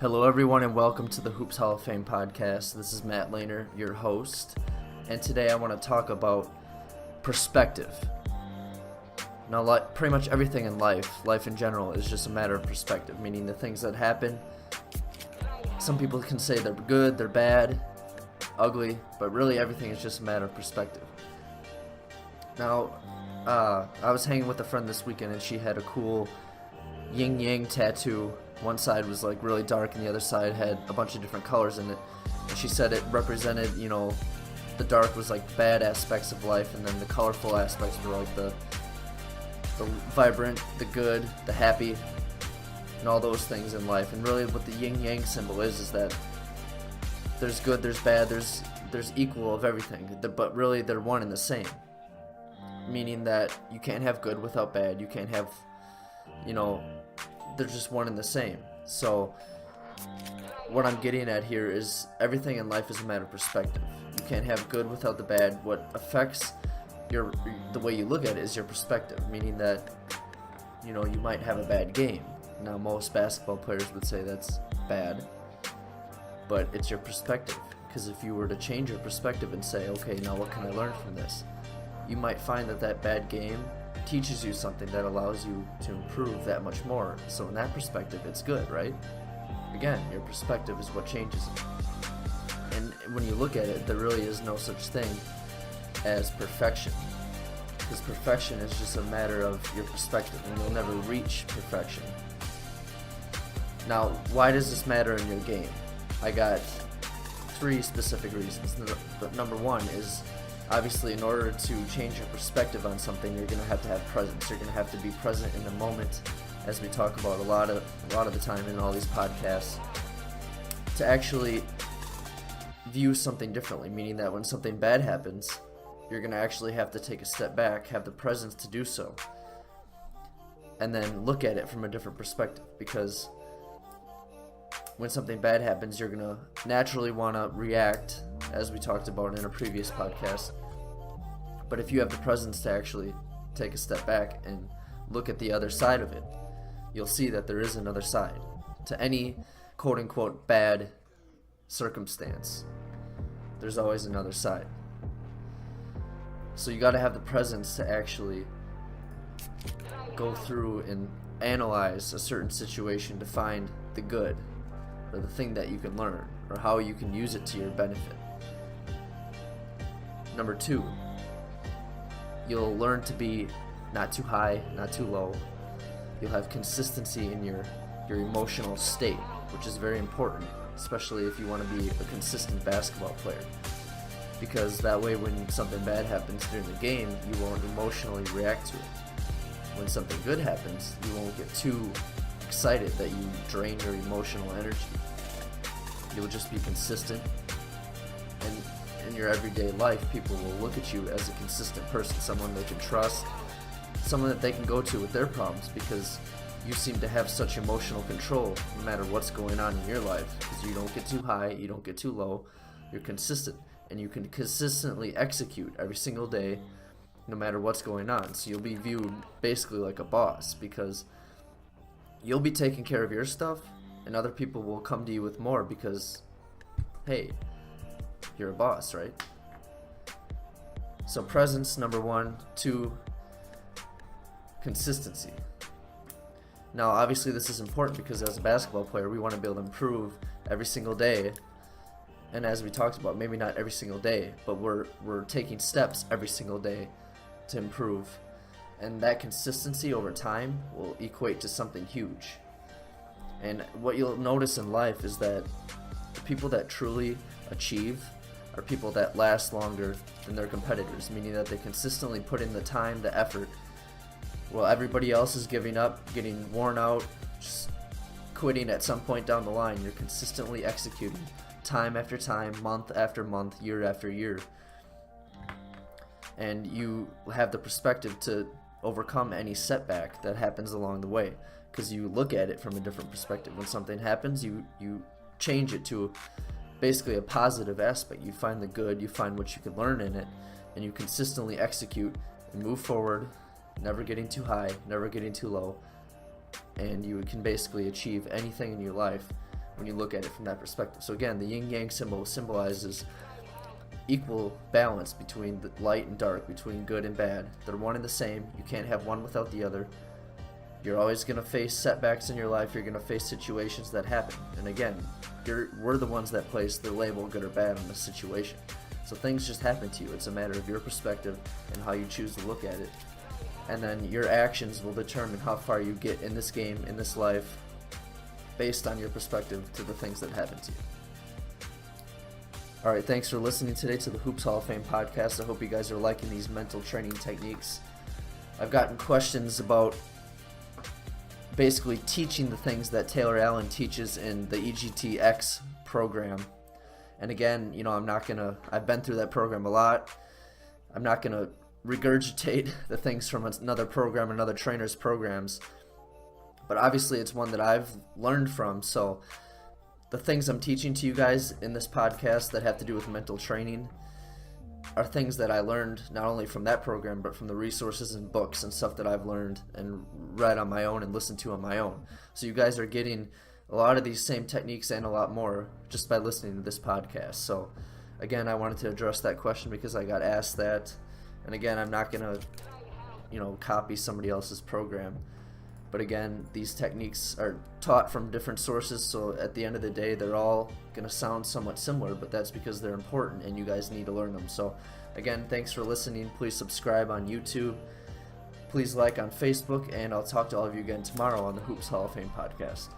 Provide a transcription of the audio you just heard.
Hello, everyone, and welcome to the Hoops Hall of Fame podcast. This is Matt Lehner, your host, and today I want to talk about perspective. Now, pretty much everything in life in general, is just a matter of perspective, meaning the things that happen, some people can say they're good, they're bad, ugly, but really everything is just a matter of perspective. Now, I was hanging with a friend this weekend, and she had a cool yin-yang tattoo. One side was like really dark and the other side had a bunch of different colors in it. And she said it represented, the dark was like bad aspects of life, and then the colorful aspects were like the vibrant, the good, the happy, and all those things in life. And really what the yin-yang symbol is that there's good, there's bad, there's equal of everything, but really they're one and the same. Meaning that you can't have good without bad, you can't have, they're just one and the same. So what I'm getting at here is everything in life is a matter of perspective. You can't have good without the bad. What affects the way you look at it is your perspective, meaning that you might have a bad game. Now most basketball players would say that's bad, but it's your perspective, because if you were to change your perspective and say, okay, now what can I learn from this, you might find that bad game teaches you something that allows you to improve that much more. So in that perspective, it's good, right? Again, your perspective is what changes it. And when you look at it, there really is no such thing as perfection, because perfection is just a matter of your perspective, and you'll never reach perfection. Now, why does this matter in your game? I got 3 specific reasons. Number one is, obviously, in order to change your perspective on something, you're going to have presence. You're going to have to be present in the moment, as we talk about a lot of the time in all these podcasts, to actually view something differently, meaning that when something bad happens, you're going to actually have to take a step back, have the presence to do so, and then look at it from a different perspective. Because when something bad happens, you're going to naturally want to react, as we talked about in a previous podcast. But if you have the presence to actually take a step back and look at the other side of it, you'll see that there is another side to any quote-unquote bad circumstance. There's always another side. So you got to have the presence to actually go through and analyze a certain situation to find the good, or the thing that you can learn, or how you can use it to your benefit. Number 2, you'll learn to be not too high, not too low. You'll have consistency in your emotional state, which is very important, especially if you want to be a consistent basketball player. Because that way, when something bad happens during the game, you won't emotionally react to it. When something good happens, you won't get too excited that you drain your emotional energy. You'll just be consistent, and in your everyday life, people will look at you as a consistent person, someone they can trust, someone that they can go to with their problems, because you seem to have such emotional control no matter what's going on in your life, because you don't get too high, you don't get too low, you're consistent, and you can consistently execute every single day no matter what's going on. So you'll be viewed basically like a boss, because you'll be taking care of your stuff, and other people will come to you with more because, hey, you're a boss, right? So presence, number 1. 2, consistency. Now, obviously, this is important because as a basketball player, we want to be able to improve every single day. And as we talked about, maybe not every single day, but we're taking steps every single day to improve. And that consistency over time will equate to something huge. And what you'll notice in life is that the people that truly achieve are people that last longer than their competitors, meaning that they consistently put in the time, the effort, while everybody else is giving up, getting worn out, just quitting at some point down the line. You're consistently executing time after time, month after month, year after year. And you have the perspective to overcome any setback that happens along the way, because you look at it from a different perspective. When something happens, you change it to basically a positive aspect. You find the good, you find what you can learn in it, and you consistently execute and move forward, never getting too high, never getting too low, and you can basically achieve anything in your life when you look at it from that perspective. So again, the yin-yang symbol symbolizes equal balance between the light and dark, between good and bad. They're one and the same. You can't have one without the other. You're always going to face setbacks in your life. You're going to face situations that happen. And again, we're the ones that place the label good or bad on the situation. So things just happen to you. It's a matter of your perspective and how you choose to look at it. And then your actions will determine how far you get in this game, in this life, based on your perspective to the things that happen to you. Alright, thanks for listening today to the Hoops Hall of Fame podcast. I hope you guys are liking these mental training techniques. I've gotten questions about basically teaching the things that Taylor Allen teaches in the EGTX program. And again, I've been through that program a lot. I'm not going to regurgitate the things from another program, another trainer's programs. But obviously it's one that I've learned from. So the things I'm teaching to you guys in this podcast that have to do with mental training are things that I learned not only from that program, but from the resources and books and stuff that I've learned and read on my own and listened to on my own. So you guys are getting a lot of these same techniques and a lot more just by listening to this podcast. So again, I wanted to address that question because I got asked that. And again, I'm not going to, copy somebody else's program. But again, these techniques are taught from different sources, so at the end of the day, they're all going to sound somewhat similar, but that's because they're important and you guys need to learn them. So again, thanks for listening. Please subscribe on YouTube. Please like on Facebook, and I'll talk to all of you again tomorrow on the Hoops Hall of Fame podcast.